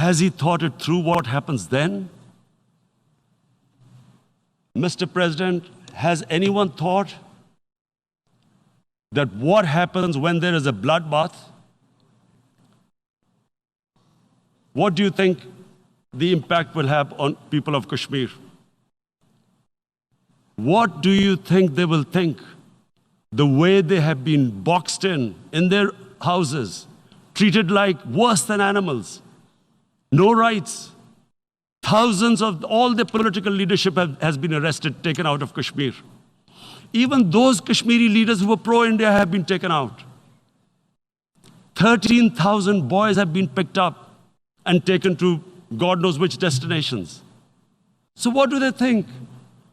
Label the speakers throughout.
Speaker 1: Has he thought it through what happens then? Mr. President, has anyone thought that what happens when there is a bloodbath? What do you think the impact will have on people of Kashmir? What do you think they will think? The way they have been boxed in their houses, treated like worse than animals, no rights. Thousands of all the political leadership has been arrested, taken out of Kashmir. Even those Kashmiri leaders who were pro-India have been taken out. 13,000 boys have been picked up and taken to God knows which destinations. So what do they think?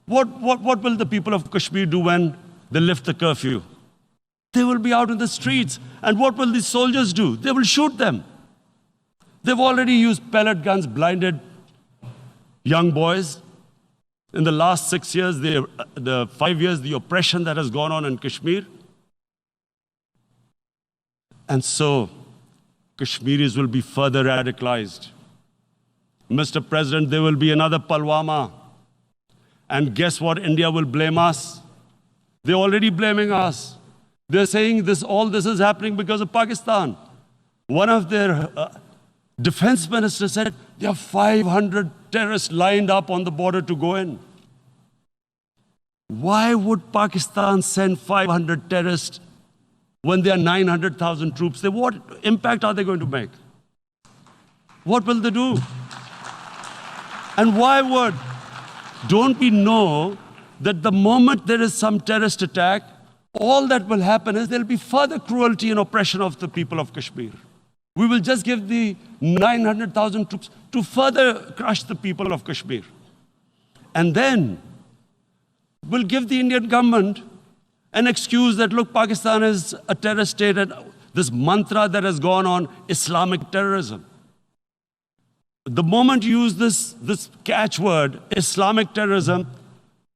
Speaker 1: What will the people of Kashmir do when they lift the curfew? They will be out in the streets. And what will these soldiers do? They will shoot them. They've already used pellet guns, blinded young boys. In the last 6 years, the 5 years, the oppression that has gone on in Kashmir. And so, Kashmiris will be further radicalized. Mr. President, there will be another Pulwama. And guess what? India will blame us. They're already blaming us. They're saying all this is happening because of Pakistan. One of their defense ministers said there are 500 terrorists lined up on the border to go in. Why would Pakistan send 500 terrorists when there are 900,000 troops? What impact are they going to make? What will they do? And don't we know that the moment there is some terrorist attack, all that will happen is there will be further cruelty and oppression of the people of Kashmir. We will just give the 900,000 troops to further crush the people of Kashmir. And then we'll give the Indian government an excuse that, look, Pakistan is a terrorist state, and this mantra that has gone on, Islamic terrorism. The moment you use this catchword, Islamic terrorism,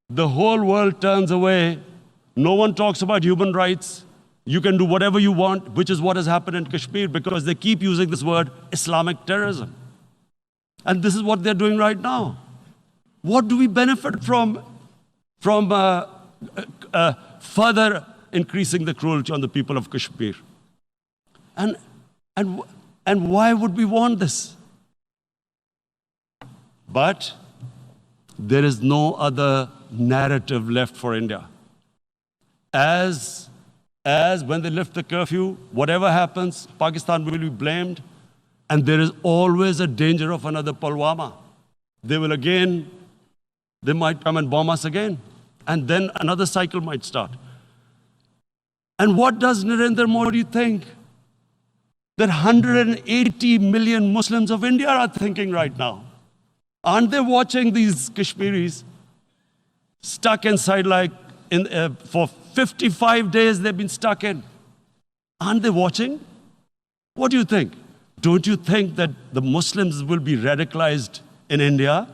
Speaker 1: the whole world turns away. No one talks about human rights. You can do whatever you want, which is what has happened in Kashmir, because they keep using this word, Islamic terrorism. And this is what they're doing right now. What do we benefit from further increasing the cruelty on the people of Kashmir? And why would we want this? But there is no other narrative left for India. As when they lift the curfew, whatever happens, Pakistan will be blamed, and there is always a danger of another Pulwama. They might come and bomb us again, and then another cycle might start. And what does Narendra Modi think? That 180 million Muslims of India are thinking right now. Aren't they watching these Kashmiris stuck inside for 55 days they've been stuck in? Aren't they watching? What do you think? Don't you think that the Muslims will be radicalized in India?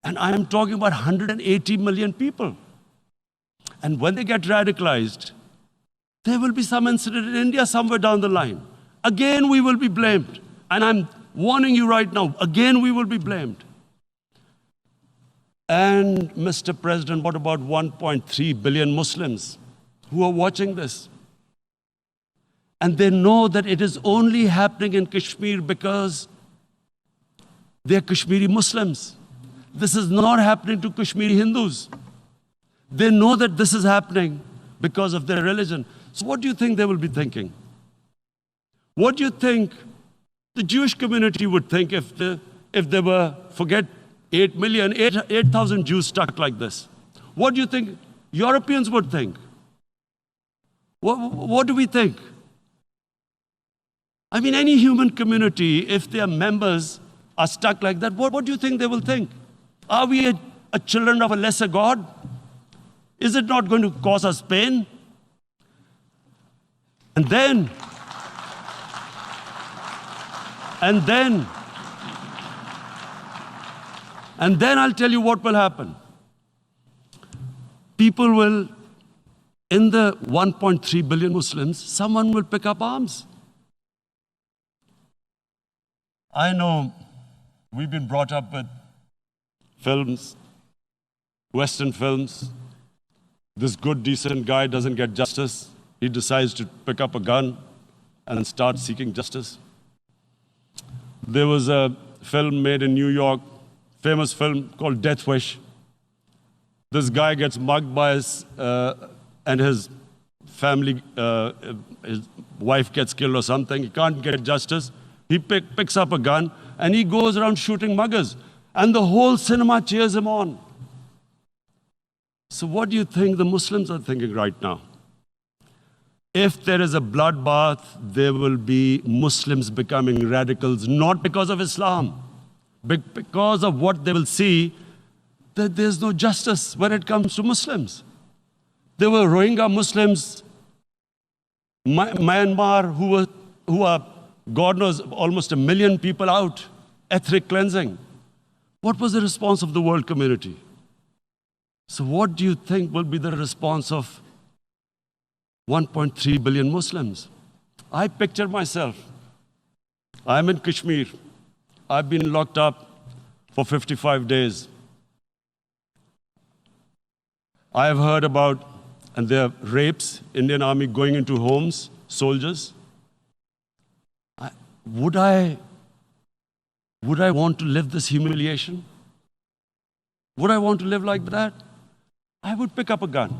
Speaker 1: And I am talking about 180 million people. And when they get radicalized, there will be some incident in India somewhere down the line. Again, we will be blamed. And I'm warning you right now, again, we will be blamed. And Mr. President, what about 1.3 billion Muslims who are watching this? And they know that it is only happening in Kashmir because they're Kashmiri Muslims. This is not happening to Kashmiri Hindus. They know that this is happening because of their religion. So what do you think they will be thinking? What do you think the Jewish community would think if they were, forget 8,000 Jews stuck like this? What do you think Europeans would think? What do we think? I mean, any human community, if their members are stuck like that, what do you think they will think? Are we a children of a lesser God? Is it not going to cause us pain? And then I'll tell you what will happen. People will, in the 1.3 billion Muslims, someone will pick up arms. I know We've been brought up with films, Western films. This good, decent guy doesn't get justice. He decides to pick up a gun and start seeking justice. There was a film made in New York, famous film called Death Wish. This guy gets mugged by and his family, his wife gets killed or something. He can't get justice. He picks up a gun and he goes around shooting muggers. And the whole cinema cheers him on. So what do you think the Muslims are thinking right now? If there is a bloodbath, there will be Muslims becoming radicals, not because of Islam, but because of what they will see, that there's no justice when it comes to Muslims. There were Rohingya Muslims, Myanmar, who are, God knows, almost 1 million people out, ethnic cleansing. What was the response of the world community? So what do you think will be the response of 1.3 billion Muslims? I picture myself. I'm in Kashmir. I've been locked up for 55 days. I have heard about, and there are rapes, Indian Army going into homes, soldiers. Would I want to live this humiliation? Would I want to live like that? I would pick up a gun.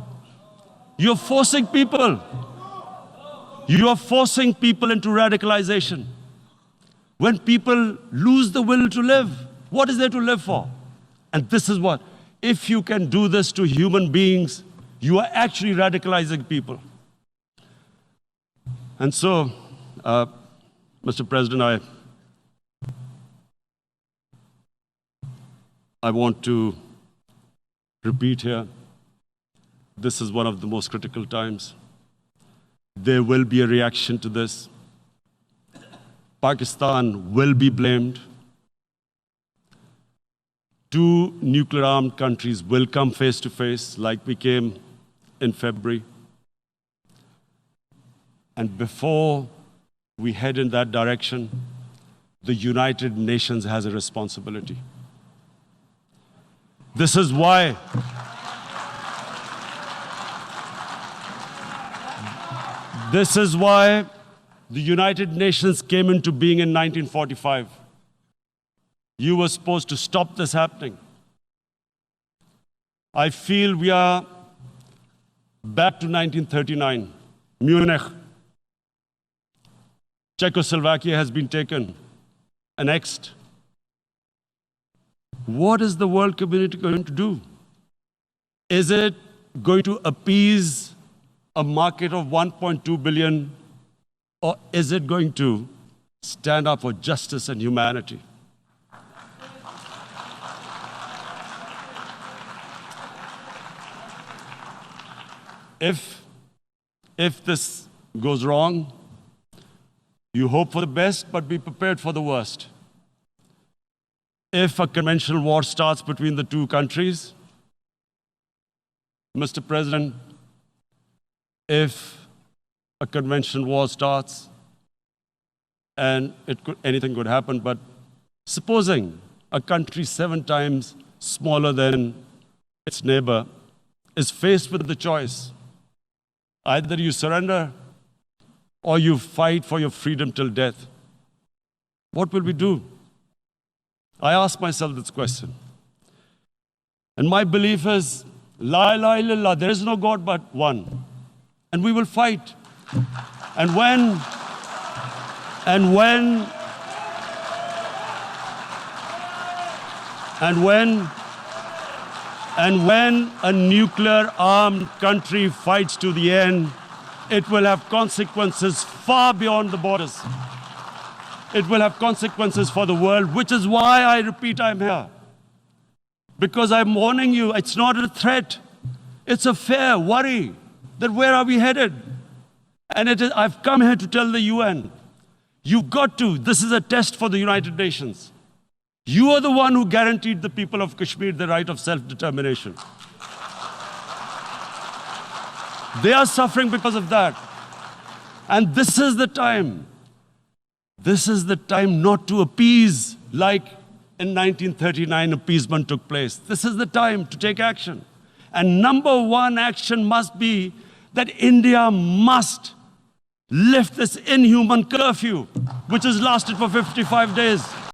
Speaker 1: You're forcing people. You are forcing people into radicalization. When people lose the will to live, what is there to live for? And this is what, if you can do this to human beings, you are actually radicalizing people. And so, Mr. President, I want to repeat here, this is one of the most critical times. There will be a reaction to this. Pakistan will be blamed. 2 nuclear-armed countries will come face to face like we came in February. And before we head in that direction, the United Nations has a responsibility. This is why the United Nations came into being in 1945. You were supposed to stop this happening. I feel we are back to 1939, Munich. Czechoslovakia has been taken, annexed. What is the world community going to do? Is it going to appease a market of 1.2 billion, or is it going to stand up for justice and humanity? If this goes wrong, you hope for the best, but be prepared for the worst. If a conventional war starts between the 2 countries, Mr. President, if a conventional war starts, and anything could happen, but supposing a country 7 times smaller than its neighbor is faced with the choice, either you surrender or you fight for your freedom till death, what will we do? I ask myself this question. And my belief is, La ilaha illallah, there is no God but one. And we will fight. And when a nuclear-armed country fights to the end, it will have consequences far beyond the borders. It will have consequences for the world, which is why I repeat I'm here. Because I'm warning you, it's not a threat. It's a fair worry that where are we headed? And I've come here to tell the UN, you've got to, this is a test for the United Nations. You are the one who guaranteed the people of Kashmir the right of self-determination. They are suffering because of that. And this is the time. This is the time not to appease like in 1939, appeasement took place. This is the time to take action. And number one action must be that India must lift this inhuman curfew, which has lasted for 55 days.